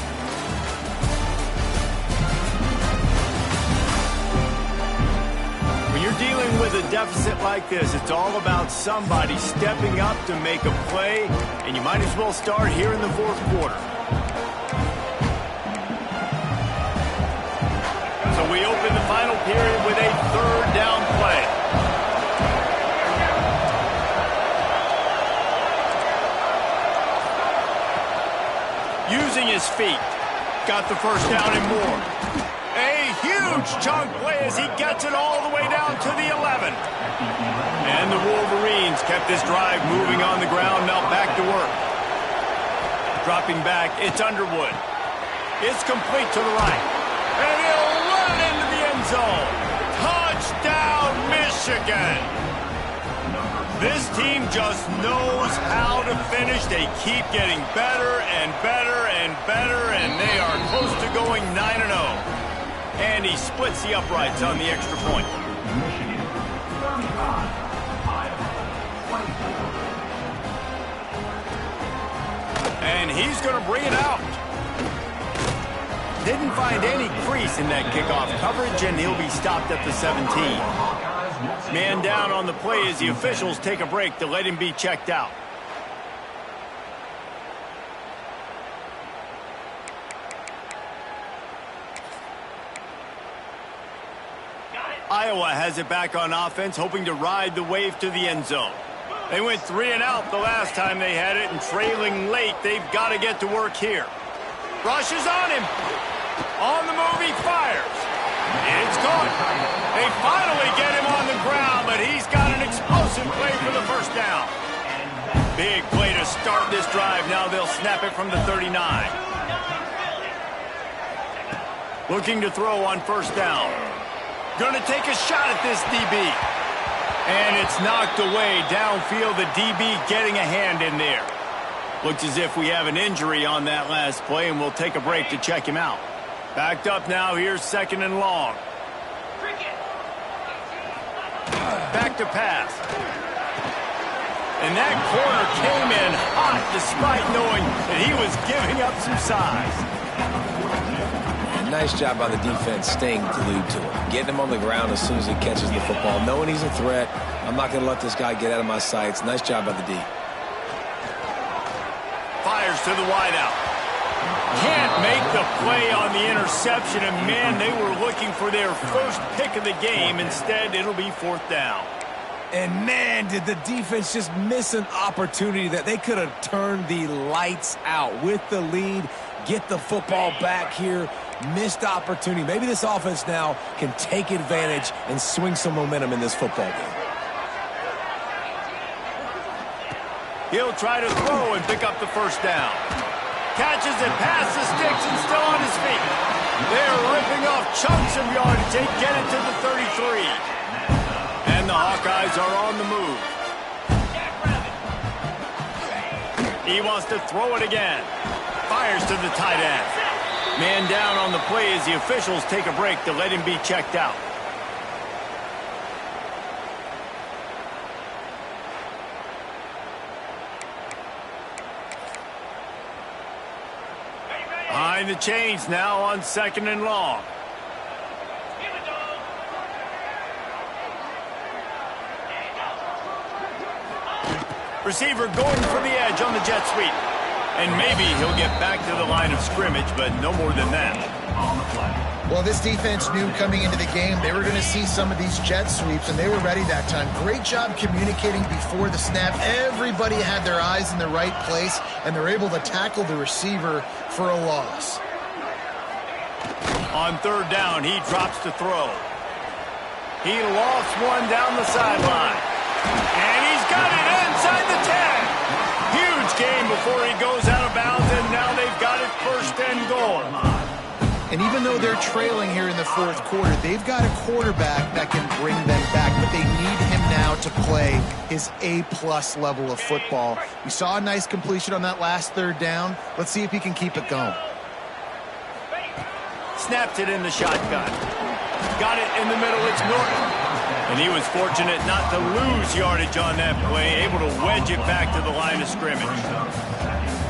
When you're dealing with a deficit like this, it's all about somebody stepping up to make a play, and you might as well start here in the 4th quarter. So we open the final period with a 3rd down play. Using his feet. Got the first down and more. A huge chunk play as he gets it all the way down to the 11. And the Wolverines kept this drive moving on the ground. Now back to work. Dropping back, it's Underwood. It's complete to the right. And he'll run into the end zone. Touchdown, Michigan! This team just knows how to finish. They keep getting better and better and better, and they are close to going 9-0. And he splits the uprights on the extra point. And he's going to bring it out. Didn't find any crease in that kickoff coverage, and he'll be stopped at the 17. Man down on the play as the officials take a break to let him be checked out. Iowa has it back on offense, hoping to ride the wave to the end zone. They went 3 and out the last time they had it, and trailing late, they've got to get to work here. Rushes on him. On the move, he fires. It's caught. They finally get him on the ground, but he's got an explosive play for the first down. Big play to start this drive. Now they'll snap it from the 39. Looking to throw on first down. Gonna take a shot at this DB. And it's knocked away downfield. The DB getting a hand in there. Looks as if we have an injury on that last play, and we'll take a break to check him out. Backed up now. Here's second and long. Back to pass. And that corner came in hot despite knowing that he was giving up some size. Nice job by the defense staying glued to him. Getting him on the ground as soon as he catches the football. Knowing he's a threat. I'm not going to let this guy get out of my sights. Nice job by the D. Fires to the wideout. Can't make the play on the interception. And, man, they were looking for their first pick of the game. Instead, it'll be fourth down. And, man, did the defense just miss an opportunity that they could have turned the lights out with the lead. Get the football back here. Missed opportunity. Maybe this offense now can take advantage and swing some momentum in this football game. He'll try to throw and pick up the first down. Catches it past the sticks and still on his feet. They're ripping off chunks of yardage. They get it to the 33. And the Hawkeyes are on the move. He wants to throw it again. Fires to the tight end. Man down on the play as the officials take a break to let him be checked out. Behind the chains now on second and long. Receiver going for the edge on the jet sweep. And maybe he'll get back to the line of scrimmage, but no more than that. Well, this defense knew coming into the game they were going to see some of these jet sweeps, and they were ready that time. Great job communicating before the snap. Everybody had their eyes in the right place, and they're able to tackle the receiver for a loss. On third down, he drops to throw. He lofts one down the sideline. And he's got it inside the 10. Huge gain before he goes out of bounds, and now they've got it first and goal. And even though they're trailing here in the fourth quarter, they've got a quarterback that can bring them back, but they need him now to play his A-plus level of football. We saw a nice completion on that last third down. Let's see if he can keep it going. Snapped it in the shotgun. Got it in the middle. It's Norton. And he was fortunate not to lose yardage on that play, able to wedge it back to the line of scrimmage.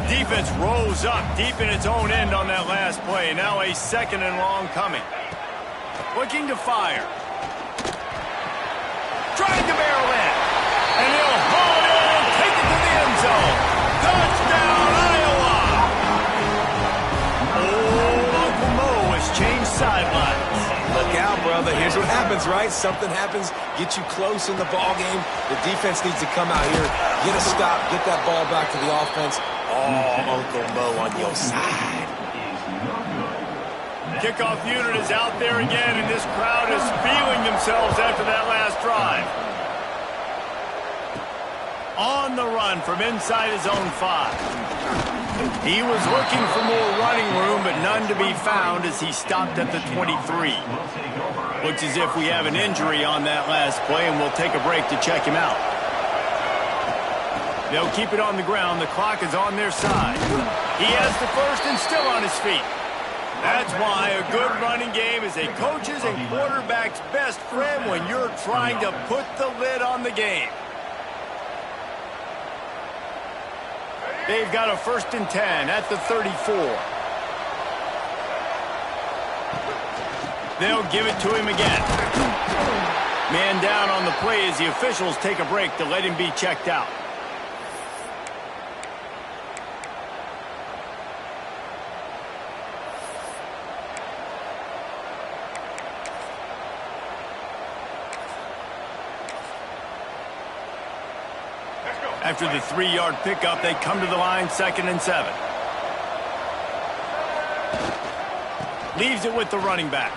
Defense rose up deep in its own end on that last play. Now a second and long coming. Looking to fire. Trying to barrel in. And he'll haul it in and take it to the end zone. Touchdown, Iowa! Oh, Uncle Mo has changed sidelines. Look out, brother. Here's what happens, right? Something happens, get you close in the ball game. The defense needs to come out here, get a stop, get that ball back to the offense. Oh, Uncle Mo on your side. Kickoff unit is out there again, and this crowd is feeling themselves after that last drive. On the run from inside his own 5. He was looking for more running room, but none to be found as he stopped at the 23. Looks as if we have an injury on that last play, and we'll take a break to check him out. They'll keep it on the ground. The clock is on their side. He has the first and still on his feet. That's why a good running game is a coach's and quarterback's best friend when you're trying to put the lid on the game. They've got a first and 10 at the 34. They'll give it to him again. Man down on the play as the officials take a break to let him be checked out. After the 3-yard pickup, they come to the line, 2nd and 7. Leaves it with the running back.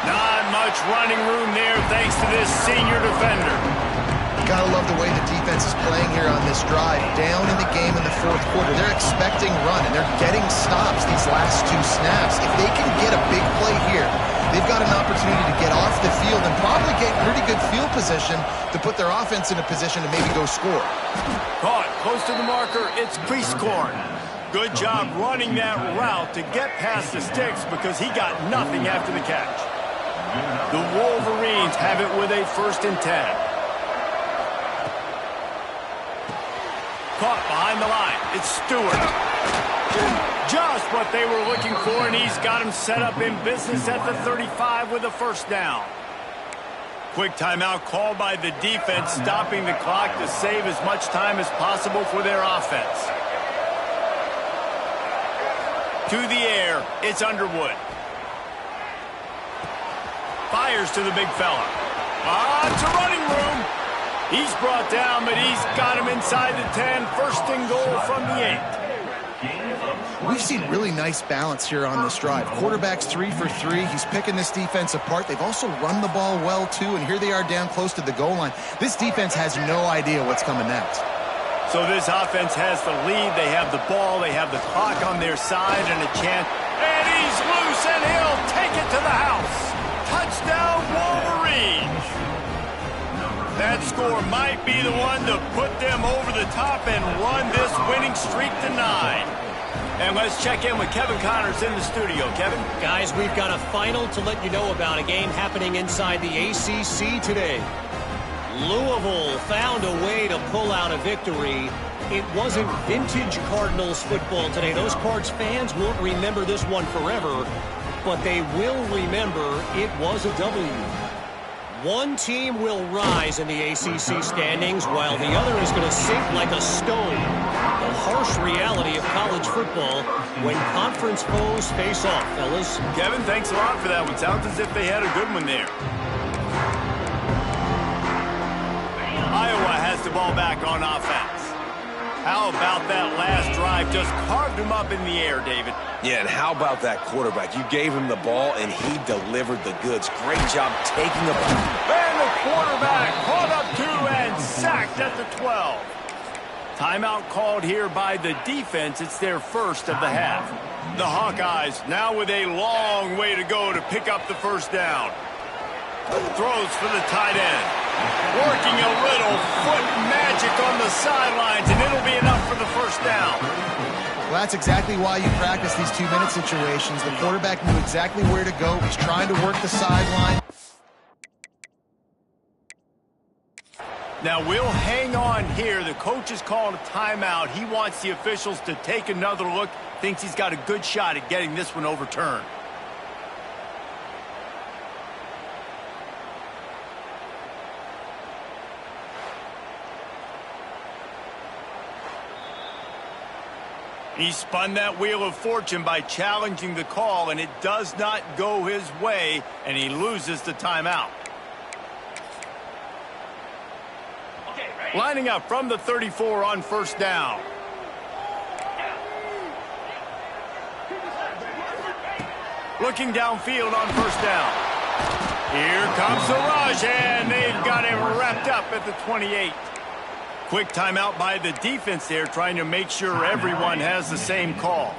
Not much running room there thanks to this senior defender. got to love the way the defense is playing here on this drive. Down in the game in the fourth quarter. They're expecting run, and they're getting stops these last 2 snaps. If they can get a big play here, they've got an opportunity to get off the field and probably get pretty good field position to put their offense in a position to maybe go score. Caught close to the marker. It's crease corn. Good job running that route to get past the sticks because he got nothing after the catch. The Wolverines have it with a 1st and 10. Caught behind the line. It's Stewart. Just what they were looking for, and he's got him set up in business at the 35 with a 1st down. Quick timeout called by the defense, stopping the clock to save as much time as possible for their offense. To the air, it's Underwood. Fires to the big fella. It's a running room. He's brought down, but he's got him inside the 10. 1st and goal from the 8. We've seen really nice balance here on this drive. Quarterback's 3 for 3. He's picking this defense apart. They've also run the ball well, too, and here they are down close to the goal line. This defense has no idea what's coming next. So this offense has the lead. They have the ball. They have the clock on their side and a chance. And he's loose, and he'll take it to the house. Touchdown, Wolverines. That score might be the one to put them over the top and run this winning streak to 9. And let's check in with Kevin Connors in the studio. Kevin? Guys, we've got a final to let you know about, a game happening inside the ACC today. Louisville found a way to pull out a victory. It wasn't vintage Cardinals football today. Those Cards fans won't remember this one forever, but they will remember it was a W. One team will rise in the ACC standings while the other is going to sink like a stone. The harsh reality of college football when conference foes face off, fellas. Kevin, thanks a lot for that one. Sounds as if they had a good one there. Iowa has the ball back on offense. How about that last drive? Just carved him up in the air, David. Yeah, and how about that quarterback? You gave him the ball, and he delivered the goods. Great job taking the ball. And the quarterback caught up 2 and sacked at the 12. Timeout called here by the defense. It's their 1st of the half. The Hawkeyes now with a long way to go to pick up the 1st down. Throws for the tight end. Working a little foot magic on the sidelines, and it'll be enough for the 1st down. Well, that's exactly why you practice these 2-minute situations. The quarterback knew exactly where to go. He's trying to work the sideline. Now, we'll hang on here. The coach has called a timeout. He wants the officials to take another look. Thinks he's got a good shot at getting this one overturned. He spun that wheel of fortune by challenging the call, and it does not go his way, and he loses the timeout. Lining up from the 34 on 1st down. Looking downfield on 1st down. Here comes the rush, and they've got him wrapped up at the 28. Quick timeout by the defense there, trying to make sure everyone has the same call.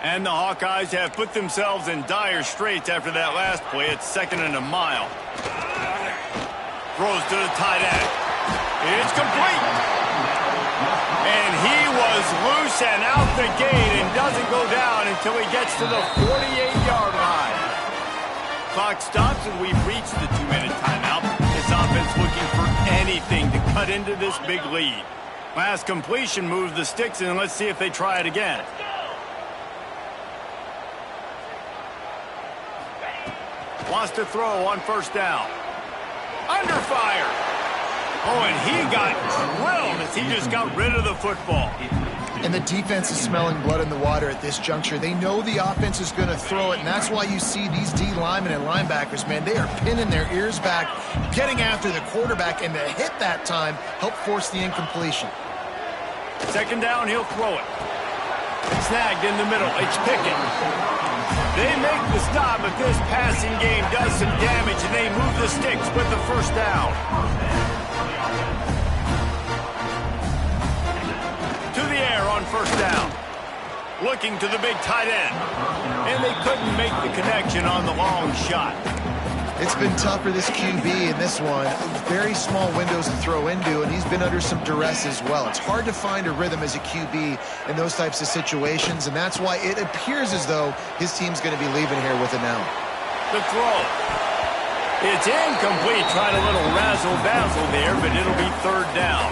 And the Hawkeyes have put themselves in dire straits after that last play. It's 2nd and a mile. Throws to the tight end. It's complete. And he was loose and out the gate and doesn't go down until he gets to the 48-yard line. Clock stops and we've reached the 2-minute timeout. This offense looking for anything to cut into this big lead. Last completion moves the sticks, and let's see if they try it again. Wants to throw on 1st down. Under fire. Oh, and he got drilled as he just got rid of the football. And the defense is smelling blood in the water at this juncture. They know the offense is going to throw it, and that's why you see these D linemen and linebackers, man, they are pinning their ears back, getting after the quarterback, and to hit that time, help force the incompletion. 2nd down, he'll throw it. Snagged in the middle. It's Pickett. They make the stop, but this passing game does some damage, and they move the sticks with the 1st down. looking to the big tight end. And they couldn't make the connection on the long shot. It's been tough for this QB in this one. Very small windows to throw into, and he's been under some duress as well. It's hard to find a rhythm as a QB in those types of situations, and that's why it appears as though his team's going to be leaving here with it now. The throw. It's incomplete. Tried a little razzle-dazzle there, but it'll be third down.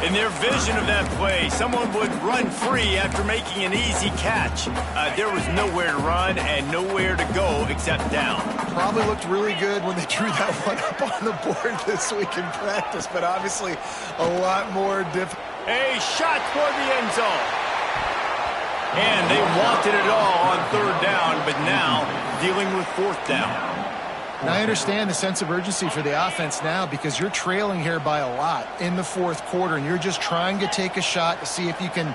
In their vision of that play, someone would run free after making an easy catch. There was nowhere to run and nowhere to go except down. Probably looked really good when they drew that one up on the board this week in practice, but obviously a lot more difficult. A shot for the end zone. And they wanted it all on third down, but now dealing with fourth down. Now, I understand the sense of urgency for the offense now because you're trailing here by a lot in the fourth quarter, and you're just trying to take a shot to see if you can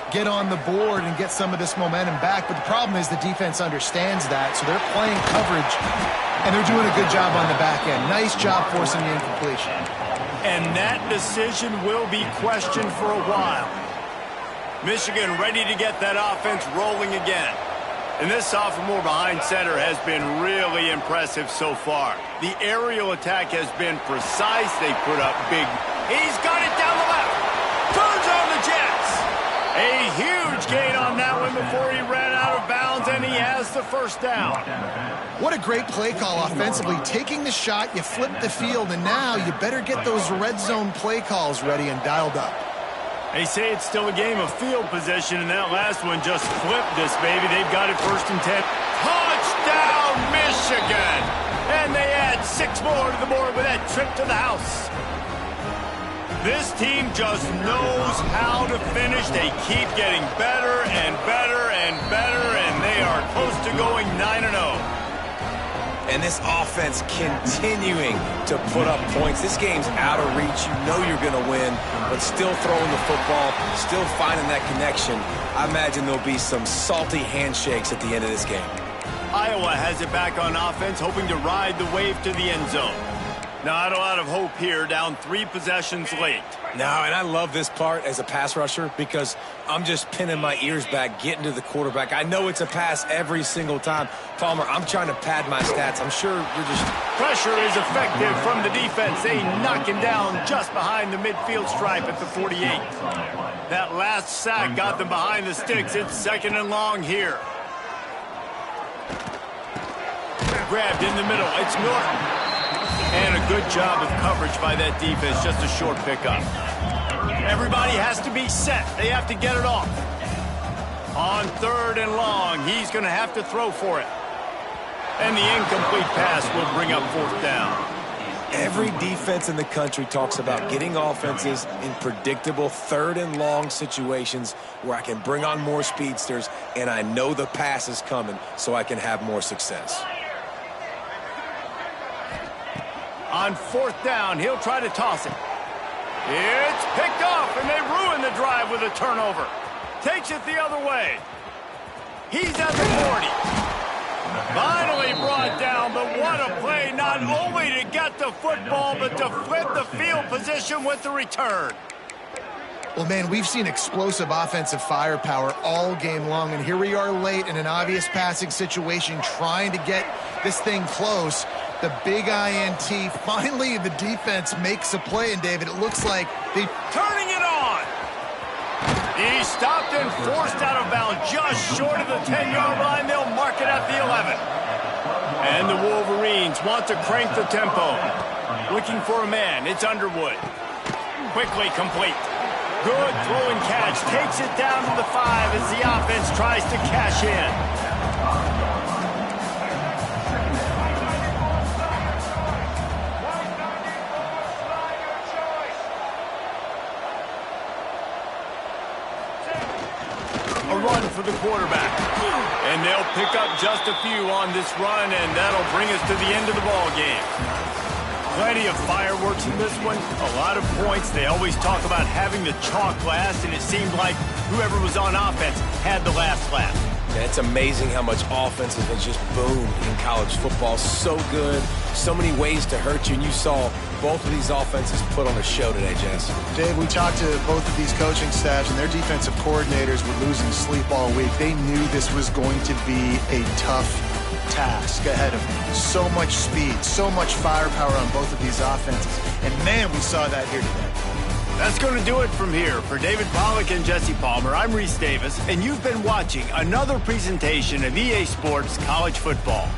get on the board and get some of this momentum back. But the problem is the defense understands that, so they're playing coverage, and they're doing a good job on the back end. Nice job forcing the incompletion. And that decision will be questioned for a while. Michigan ready to get that offense rolling again. And this sophomore behind center has been really impressive so far. The aerial attack has been precise. They put up big. He's got it down the left. Turns on the Jets. A huge gain on that one before he ran out of bounds, and he has the first down. What a great play call offensively. Taking the shot, you flip the field, and now you better get those red zone play calls ready and dialed up. They say it's still a game of field position, and that last one just flipped this, baby. They've got it 1st and 10. Touchdown, Michigan! And they add 6 more to the board with that trip to the house. This team just knows how to finish. They keep getting better and better and better, and they are close to going 9-0. And this offense continuing to put up points. This game's out of reach. You know you're going to win, but still throwing the football, still finding that connection. I imagine there'll be some salty handshakes at the end of this game. Iowa has it back on offense, hoping to ride the wave to the end zone. Not a lot of hope here, down 3 possessions late. No, and I love this part as a pass rusher because I'm just pinning my ears back, getting to the quarterback. I know it's a pass every single time. Palmer, I'm trying to pad my stats. I'm sure you're just... Pressure is effective from the defense. They knock him down just behind the midfield stripe at the 48. That last sack got them behind the sticks. It's 2nd and long here. Grabbed in the middle. It's Norton. And a good job of coverage by that defense. Just a short pickup. Everybody has to be set. They have to get it off. On 3rd and long, he's going to have to throw for it. And the incomplete pass will bring up 4th down. Every defense in the country talks about getting offenses in predictable 3rd and long situations where I can bring on more speedsters and I know the pass is coming so I can have more success. On 4th down, he'll try to toss it. It's picked off, and they ruin the drive with a turnover. Takes it the other way. He's at the 40. Finally brought down, but what a play, not only to get the football, but to flip the field position with the return. Well, man, we've seen explosive offensive firepower all game long, and here we are late in an obvious passing situation trying to get this thing close. The big INT. Finally, the defense makes a play, and David, it looks like they... Turning it on! He stopped and forced out of bounds just short of the 10-yard line. They'll mark it at the 11. And the Wolverines want to crank the tempo. Looking for a man. It's Underwood. Quickly complete. Good throw and catch. Takes it down to the 5 as the offense tries to cash in. A run for the quarterback. And they'll pick up just a few on this run, and that'll bring us to the end of the ball game. Plenty of fireworks in this one, a lot of points. They always talk about having the chalk last, and it seemed like whoever was on offense had the last laugh. It's amazing how much offense has just boomed in college football. So good, so many ways to hurt you, and you saw both of these offenses put on a show today, Jess. Dave, we talked to both of these coaching staffs, and their defensive coordinators were losing sleep all week. They knew this was going to be a tough task ahead of them. So much speed, so much firepower on both of these offenses. And, man, we saw that here today. That's going to do it from here. For David Pollack and Jesse Palmer, I'm Reese Davis, and you've been watching another presentation of EA Sports College Football.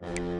Bye.